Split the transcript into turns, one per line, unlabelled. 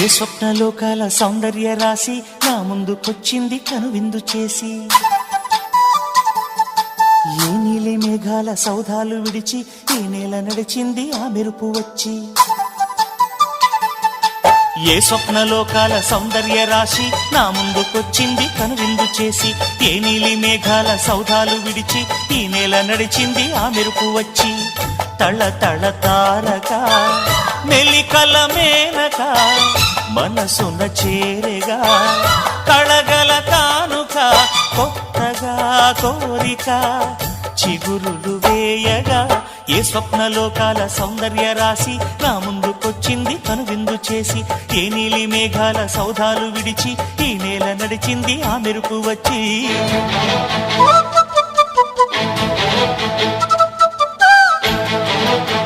ఏ స్వప్నలోకాల సౌందర్య రాశి నా ముందుకొచ్చింది కనువిందు చేసి, ఏ నీలి మేఘాల సౌధాలు విడిచి ఈ నేల నడిచింది ఆ మెరుపు వచ్చి. ఏ స్వప్నలోకాల సౌందర్య రాశి నా ముందుకొచ్చింది కనువిందు చేసి, ఏ నీలి మేఘాల సౌధాలు విడిచి ఈ నేల నడిచింది ఆ మెరుపు వచ్చి. తళ తళ తారక మెలికల మేనక మనసున చేరేగా, కళగల కానుక కొత్తగా కోరిక చిగురులు వేయగా. ఏ స్వప్నలోకాల సౌందర్య రాశి నా ముందుకొచ్చింది కనువిందు చేసి, ఏ నీలి మేఘాల సౌధాలు విడిచి ఈ నేల నడిచింది ఆ మెరుపు వచ్చి.